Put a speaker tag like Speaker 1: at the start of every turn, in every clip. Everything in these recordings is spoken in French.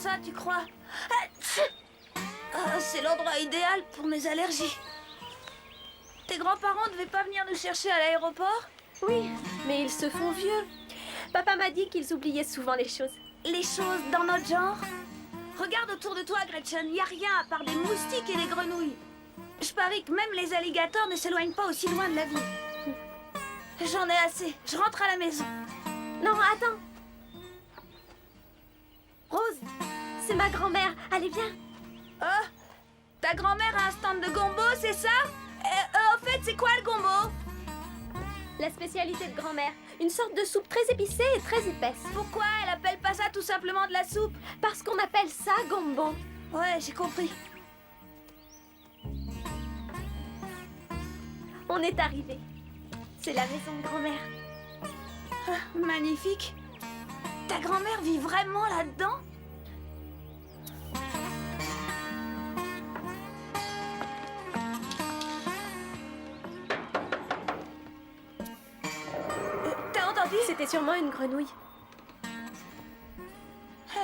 Speaker 1: ça, tu crois? C'est l'endroit idéal pour mes allergies. Tes grands-parents devaient pas venir nous chercher à l'aéroport?
Speaker 2: Oui, mais ils se font vieux. Papa m'a dit qu'ils oubliaient souvent les choses.
Speaker 1: Les choses dans notre genre? Regarde autour de toi, Gretchen, y a rien à part des moustiques et des grenouilles. Je parie que même les alligators ne s'éloignent pas aussi loin de la ville. J'en ai assez, je rentre à la maison.
Speaker 2: Non, attends. Rose, c'est ma grand-mère, allez viens.
Speaker 1: Oh, ta grand-mère a un stand de gombo, c'est ça? En fait, c'est quoi le gombo?
Speaker 2: La spécialité de grand-mère, une sorte de soupe très épicée et très épaisse.
Speaker 1: Pourquoi elle appelle pas ça tout simplement de la soupe?
Speaker 2: Parce qu'on appelle ça gombo.
Speaker 1: Ouais, j'ai compris.
Speaker 2: On est arrivé. C'est la maison de grand-mère.
Speaker 1: Ah, magnifique. Ta grand-mère vit vraiment là-dedans? T'as entendu?
Speaker 2: C'était sûrement une grenouille.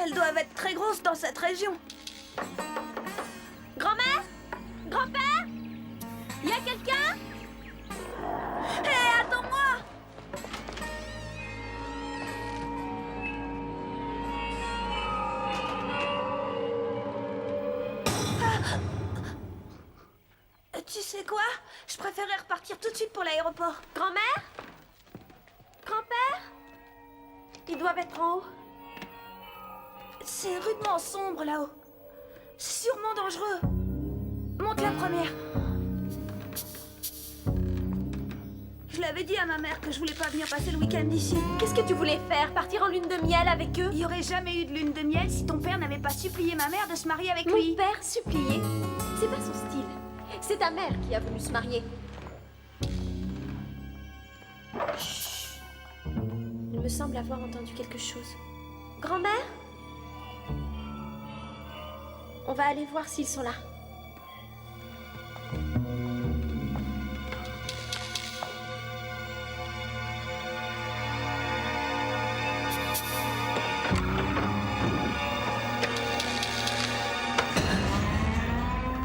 Speaker 1: Elles doivent être très grosses dans cette région.
Speaker 2: Grand-mère? Grand-père? Y a quelqu'un?
Speaker 1: Hé, attends-moi! Tu sais quoi? Je préférerais repartir tout de suite pour l'aéroport.
Speaker 2: Grand-mère? Grand-père? Ils doivent être en haut.
Speaker 1: C'est rudement sombre là-haut. C'est sûrement dangereux. Monte la première. Je l'avais dit à ma mère que je voulais pas venir passer le week-end ici.
Speaker 2: Qu'est-ce que tu voulais faire? Partir en lune de miel avec eux?
Speaker 1: Il y aurait jamais eu de lune de miel si ton père n'avait pas supplié ma mère de se marier avec
Speaker 2: Mon
Speaker 1: lui.
Speaker 2: père supplié. C'est pas son style. C'est ta mère qui a voulu se marier. Chut. Il me semble avoir entendu quelque chose. Grand-mère? On va aller voir s'ils sont là.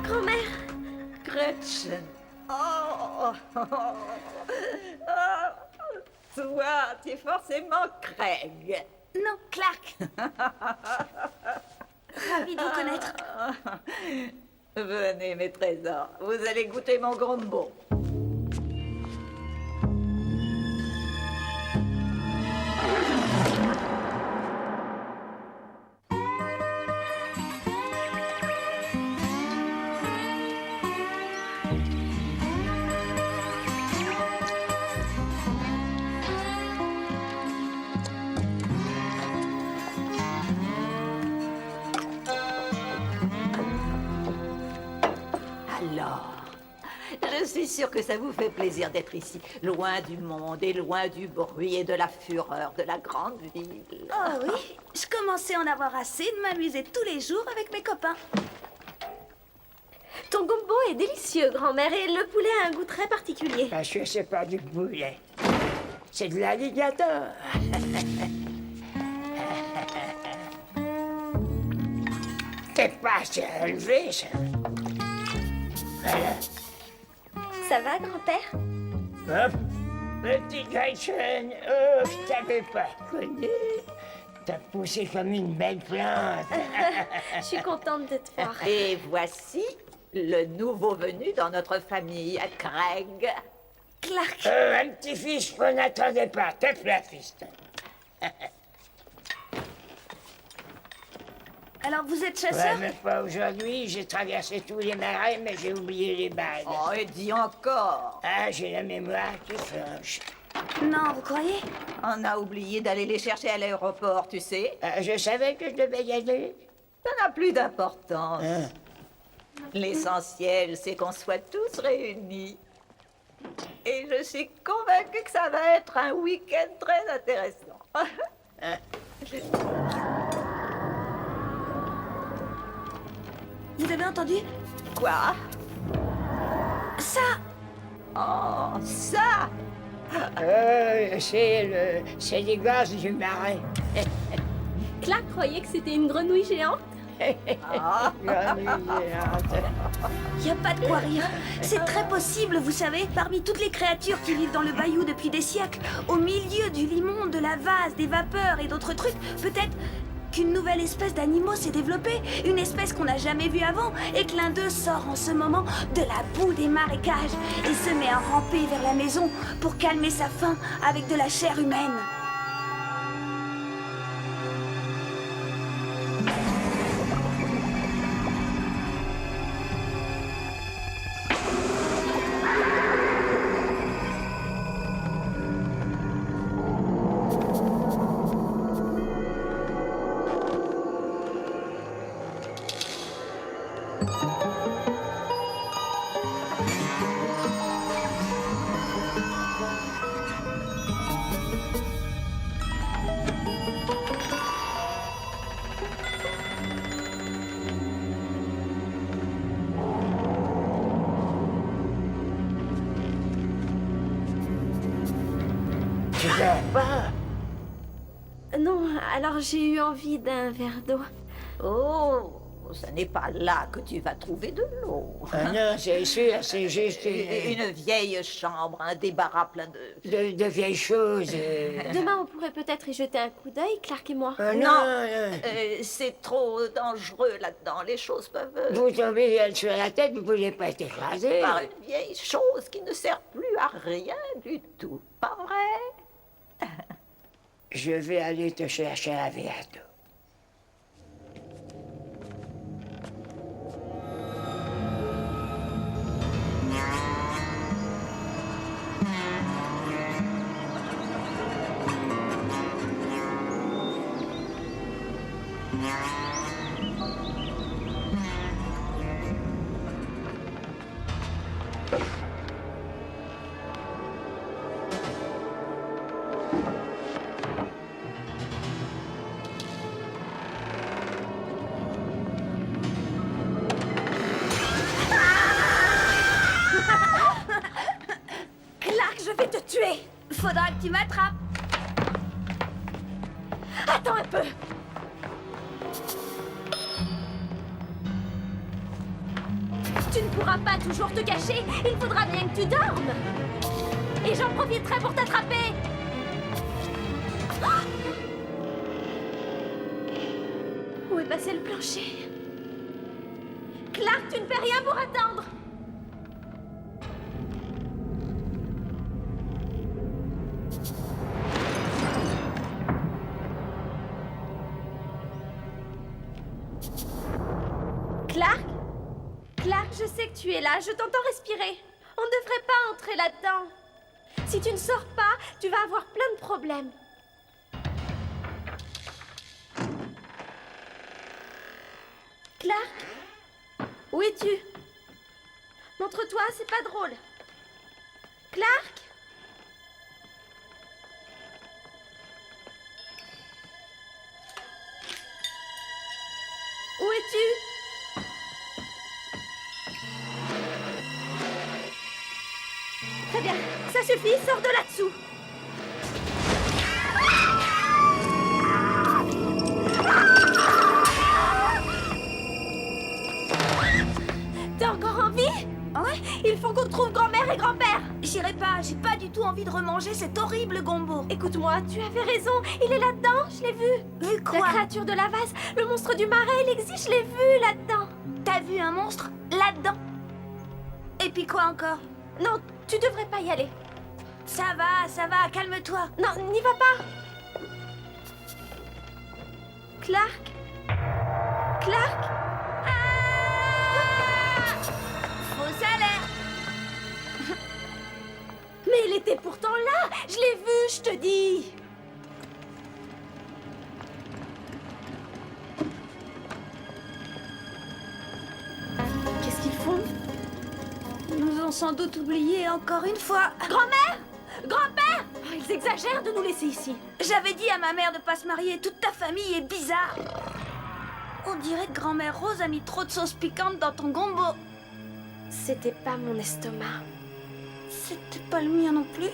Speaker 2: Grand-mère!
Speaker 3: Gretchen. Oh, toi, tu es forcément Craig.
Speaker 1: Non, Clark. Ravi de vous connaître.
Speaker 3: Venez, mes trésors. Vous allez goûter mon gombo. Alors, je suis sûre que ça vous fait plaisir d'être ici, loin du monde et loin du bruit et de la fureur de la grande ville.
Speaker 1: Oh oui, je commençais à en avoir assez de m'amuser tous les jours avec mes copains.
Speaker 2: Ton gombo est délicieux, grand-mère, et le poulet a un goût très particulier.
Speaker 4: Parce que c'est pas du poulet. C'est de l'alligator. C'est pas assez relevé, ça. Voilà.
Speaker 2: Ça va, grand-père?
Speaker 4: Hop. Petit Gretchen, oh, je t'avais pas connu. T'as poussé comme une belle plante.
Speaker 2: Je suis contente de te voir.
Speaker 3: Et voici le nouveau venu dans notre famille, Craig.
Speaker 1: Clark.
Speaker 4: Un petit-fils qu'on n'attendait pas. Tape la fiston.
Speaker 1: Alors vous êtes
Speaker 4: Ouais,
Speaker 1: chasseur?
Speaker 4: mais pas aujourd'hui. J'ai traversé tous les marais, mais j'ai oublié les balles.
Speaker 3: Oh, et dis encore.
Speaker 4: Ah, j'ai la mémoire qui flanche.
Speaker 1: Non, vous croyez?
Speaker 3: On a oublié d'aller les chercher à l'aéroport, tu sais.
Speaker 4: Je savais que je devais y aller.
Speaker 3: Ça n'a plus d'importance.
Speaker 4: Hein?
Speaker 3: L'essentiel, c'est qu'on soit tous réunis. Et je suis convaincue que ça va être un week-end très intéressant.
Speaker 1: Vous avez entendu?
Speaker 3: Quoi?
Speaker 1: Ça!
Speaker 3: Oh, ça!
Speaker 4: C'est les gaz du marais.
Speaker 2: Clark croyait que c'était une grenouille géante.
Speaker 4: Grenouille géante.
Speaker 1: Y a pas de quoi rire. C'est très possible, vous savez, parmi toutes les créatures qui vivent dans le bayou depuis des siècles, au milieu du limon, de la vase, des vapeurs et d'autres trucs, peut-être qu'une nouvelle espèce d'animaux s'est développée, une espèce qu'on n'a jamais vue avant, et que l'un d'eux sort en ce moment de la boue des marécages et se met à ramper vers la maison pour calmer sa faim avec de la chair humaine.
Speaker 4: Tu dors pas?
Speaker 2: Non, alors j'ai eu envie d'un verre d'eau.
Speaker 3: Oh, ce n'est pas là que tu vas trouver de l'eau.
Speaker 4: Ah non, c'est sûr, c'est juste
Speaker 3: Une vieille chambre, un débarras plein
Speaker 4: de vieilles choses.
Speaker 2: Demain, on pourrait peut-être y jeter un coup d'œil, Clark et moi.
Speaker 4: Ah
Speaker 3: Non.
Speaker 4: non.
Speaker 3: C'est trop dangereux là-dedans. Les choses peuvent...
Speaker 4: Vous tombez sur la tête, vous ne pouvez pas être écrasé.
Speaker 3: par une vieille chose qui ne sert plus à rien du tout. Pas vrai?
Speaker 4: Je vais aller te chercher un verre d'eau.
Speaker 1: Clark, je vais te tuer. Faudra que tu m'attrapes.
Speaker 2: Attends un peu. Tu ne pourras pas toujours te cacher. Il faudra bien que tu dormes. Et j'en profiterai pour t'attraper. Ah! Où est passé le plancher? Clark, tu ne fais rien pour attendre. Clark? Clark, je sais que tu es là, je t'entends respirer. On ne devrait pas entrer là-dedans. Si tu ne sors pas, tu vas avoir plein de problèmes. Clark? Où es-tu? Montre-toi, c'est pas drôle. Clark? Où es-tu? Très bien, ça suffit, sors de là-dessous. T'as encore envie?
Speaker 1: Ouais?
Speaker 2: Il faut qu'on trouve grand-mère et grand-père.
Speaker 1: J'irai pas, j'ai pas du tout envie de remanger cet horrible gombo.
Speaker 2: Écoute-moi, tu avais raison, il est là-dedans, je l'ai vu.
Speaker 1: Mais
Speaker 2: La
Speaker 1: quoi?
Speaker 2: créature de la vase, le monstre du marais, il existe, je l'ai vu là-dedans.
Speaker 1: T'as vu un monstre là-dedans? Et puis quoi encore?
Speaker 2: Non, tu devrais pas y aller.
Speaker 1: Ça va, calme-toi.
Speaker 2: Non, n'y va pas. Clark? Clark?
Speaker 1: Faux alerte.
Speaker 2: Mais il était pourtant là. Je l'ai vu, je te dis. Qu'est-ce qu'ils font?
Speaker 1: Ils nous ont sans doute oubliés encore une fois.
Speaker 2: Grand-mère? Grand-père? Oh, ils exagèrent de nous laisser ici.
Speaker 1: J'avais dit à ma mère de pas se marier, toute ta famille est bizarre. On dirait que grand-mère Rose a mis trop de sauce piquante dans ton gombo.
Speaker 2: C'était pas mon estomac.
Speaker 1: C'était pas le mien non plus.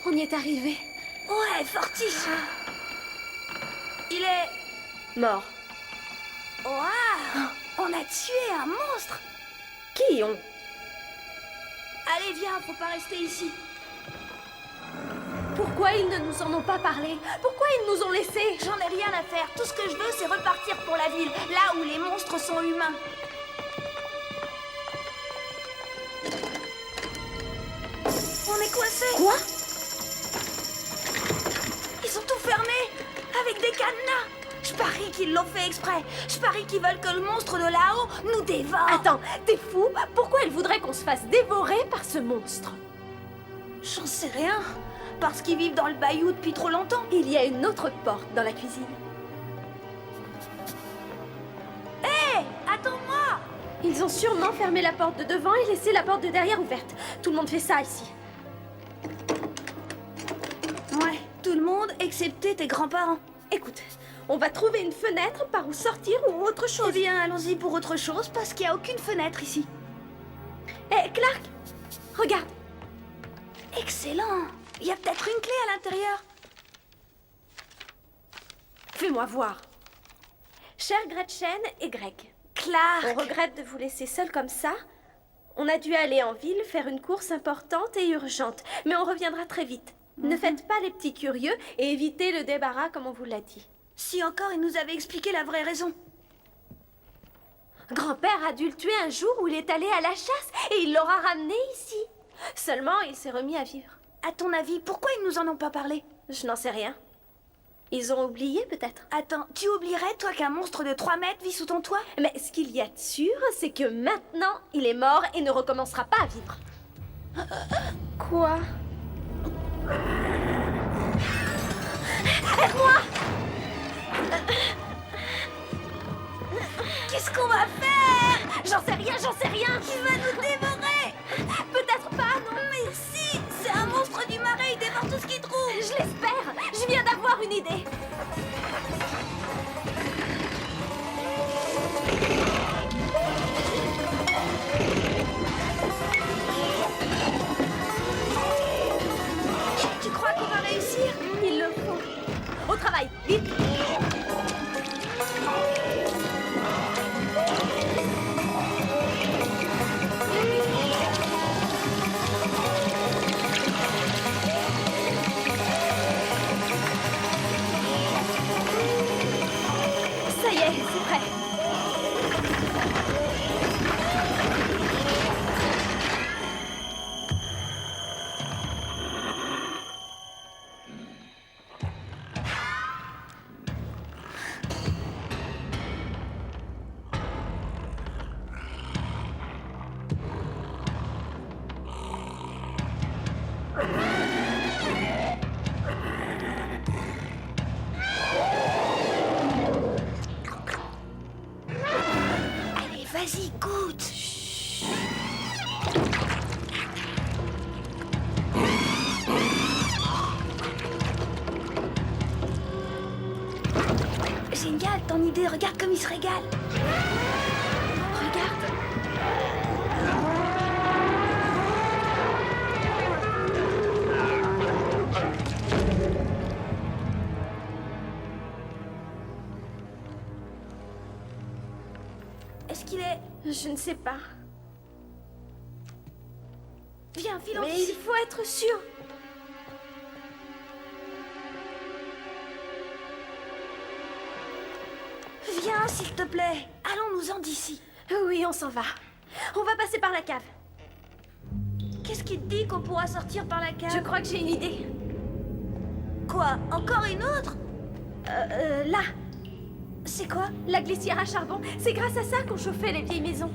Speaker 2: On y est arrivé.
Speaker 1: Ouais, fortiche. Il est...
Speaker 2: Mort.
Speaker 1: Waouh! On a tué un monstre!
Speaker 2: Qui ont?
Speaker 1: Allez, viens, faut pas rester ici.
Speaker 2: Pourquoi ils ne nous en ont pas parlé? Pourquoi ils nous ont laissés?
Speaker 1: J'en ai rien à faire. Tout ce que je veux, c'est repartir pour la ville, là où les monstres sont humains. On est coincés.
Speaker 2: Quoi?
Speaker 1: Ils ont tout fermé, avec des cadenas. Je parie qu'ils l'ont fait exprès. Je parie qu'ils veulent que le monstre de là-haut nous dévore.
Speaker 2: Attends, t'es fou? Pourquoi ils voudraient qu'on se fasse dévorer par ce monstre?
Speaker 1: J'en sais rien. Parce qu'ils vivent dans le bayou depuis trop longtemps.
Speaker 2: Il y a une autre porte dans la cuisine.
Speaker 1: Hé, attends-moi.
Speaker 2: Ils ont sûrement fermé la porte de devant et laissé la porte de derrière ouverte. Tout le monde fait ça ici.
Speaker 1: Ouais, tout le monde, excepté tes grands-parents.
Speaker 2: Écoute, on va trouver une fenêtre par où sortir ou autre
Speaker 1: Eh
Speaker 2: chose.
Speaker 1: bien, allons-y pour autre chose, parce qu'il n'y a aucune fenêtre ici.
Speaker 2: Hé, Clark, regarde.
Speaker 1: Excellent. Il y a peut-être une clé à l'intérieur.
Speaker 2: Fais-moi voir. Chère Gretchen et Greg,
Speaker 1: Clark.
Speaker 2: on regrette de vous laisser seuls comme ça. On a dû aller en ville faire une course importante et urgente, mais on reviendra très vite. Ne faites pas les petits curieux et évitez le débarras comme on vous l'a dit.
Speaker 1: Si encore il nous avait expliqué la vraie raison.
Speaker 2: Grand-père a dû le tuer un jour où il est allé à la chasse et il l'aura ramené ici. Seulement, il s'est remis à vivre.
Speaker 1: À ton avis, pourquoi ils nous en ont pas parlé?
Speaker 2: Je n'en sais rien. Ils ont oublié peut-être.
Speaker 1: Attends, tu oublierais, toi, qu'un monstre de 3 mètres vit sous ton toit?
Speaker 2: Mais ce qu'il y a de sûr, c'est que maintenant, il est mort et ne recommencera pas à vivre. Quoi? Aide-moi!
Speaker 1: Qu'est-ce qu'on va faire?
Speaker 2: J'en sais rien, j'en sais rien!
Speaker 1: Il va nous dévorer!
Speaker 2: Peut-être pas, non?
Speaker 1: Mais si! C'est un monstre du marais, il dévore tout ce qu'il trouve!
Speaker 2: Je l'espère! Je viens d'avoir une idée!
Speaker 1: Tu crois qu'on va réussir?
Speaker 2: Il le faut! Au travail, vite! Ça y est, c'est prêt.
Speaker 1: Allez, vas-y, goûte! Génial, ton idée, regarde comme il se régale!
Speaker 2: Regarde.
Speaker 1: Est-ce qu'il est...
Speaker 2: Je ne sais pas.
Speaker 1: Viens, filons
Speaker 2: Mais
Speaker 1: ici.
Speaker 2: il faut être sûr.
Speaker 1: Viens, s'il te plaît. Allons-nous-en d'ici.
Speaker 2: Oui, on s'en va. On va passer par la cave.
Speaker 1: Qu'est-ce qui te dit qu'on pourra sortir par la cave?
Speaker 2: Je crois que j'ai une idée.
Speaker 1: Quoi? Encore une autre?
Speaker 2: Là,
Speaker 1: C'est quoi?
Speaker 2: la glissière à charbon. C'est grâce à ça qu'on chauffait les vieilles maisons.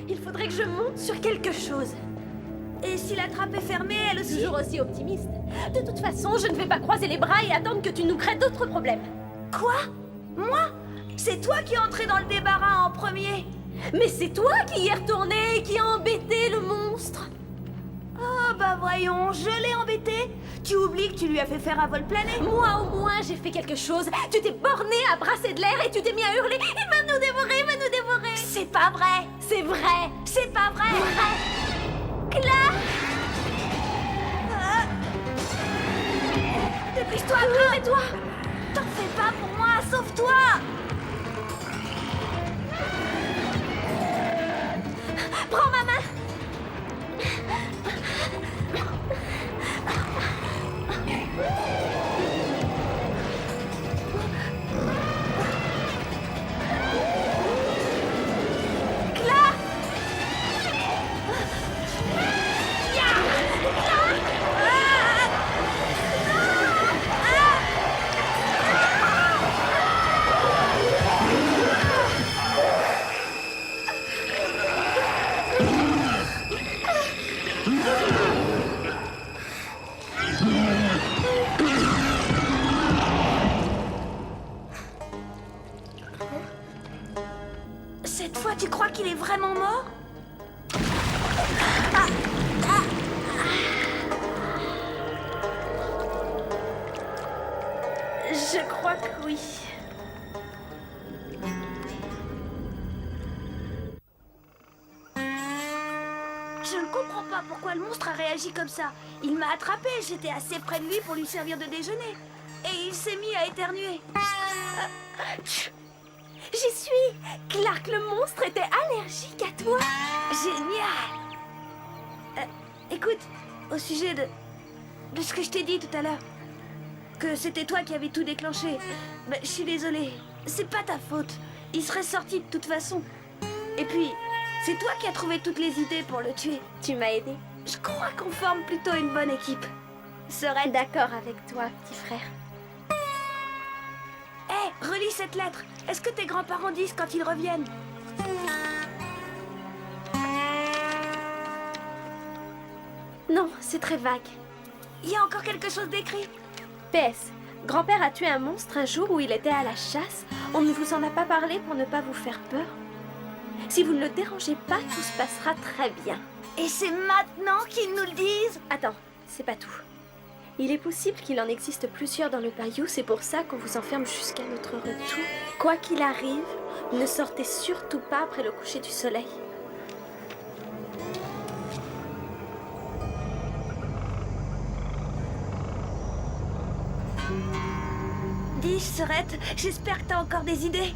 Speaker 2: Il faudrait que je monte sur quelque chose.
Speaker 1: Et si la trappe est fermée, elle aussi?
Speaker 2: Toujours aussi optimiste. De toute façon, je ne vais pas croiser les bras et attendre que tu nous crées d'autres problèmes.
Speaker 1: Quoi? Moi? C'est toi qui es entré dans le débarras en premier.
Speaker 2: Mais c'est toi qui y es retourné et qui a embêté le monstre.
Speaker 1: Oh bah voyons, je l'ai embêté. Tu oublies que tu lui as fait faire un vol plané.
Speaker 2: Moi au moins, j'ai fait quelque chose. Tu t'es borné à brasser de l'air et tu t'es mis à hurler. Il va nous dévorer, il va nous dévorer.
Speaker 1: C'est pas vrai.
Speaker 2: C'est vrai.
Speaker 1: C'est pas vrai.
Speaker 2: Vrai. Clark,
Speaker 1: Pousse-toi,
Speaker 2: Remets-toi.
Speaker 1: t'en fais pas pour moi, sauve-toi.
Speaker 2: Prends ma main.
Speaker 1: Cette fois, tu crois qu'il est vraiment mort?
Speaker 2: Je crois que oui.
Speaker 1: Je ne comprends pas pourquoi le monstre a réagi comme ça. Il m'a attrapé, j'étais assez près de lui pour lui servir de déjeuner. Et il s'est mis à éternuer.
Speaker 2: J'y suis. Clark, le monstre était allergique à toi.
Speaker 1: Génial. Écoute, au sujet de ce que je t'ai dit tout à l'heure, que c'était toi qui avais tout déclenché, ben, je suis désolée. C'est pas ta faute. Il serait sorti de toute façon. Et puis, c'est toi qui as trouvé toutes les idées pour le tuer.
Speaker 2: Tu m'as aidé.
Speaker 1: Je crois qu'on forme plutôt une bonne équipe.
Speaker 2: Serais d'accord avec toi, petit frère.
Speaker 1: Hé, relis cette lettre. Est-ce que tes grands-parents disent quand ils reviennent?
Speaker 2: Non, c'est très vague.
Speaker 1: Il y a encore quelque chose d'écrit?
Speaker 2: PS. Grand-père a tué un monstre un jour où il était à la chasse. On ne vous en a pas parlé pour ne pas vous faire peur. Si vous ne le dérangez pas, tout se passera très bien.
Speaker 1: Et c'est maintenant qu'ils nous le disent?
Speaker 2: Attends, c'est pas tout. Il est possible qu'il en existe plusieurs dans le bayou, c'est pour ça qu'on vous enferme jusqu'à notre retour. Quoi qu'il arrive, ne sortez surtout pas après le coucher du soleil.
Speaker 1: Dis, Serette, j'espère que t'as encore des idées.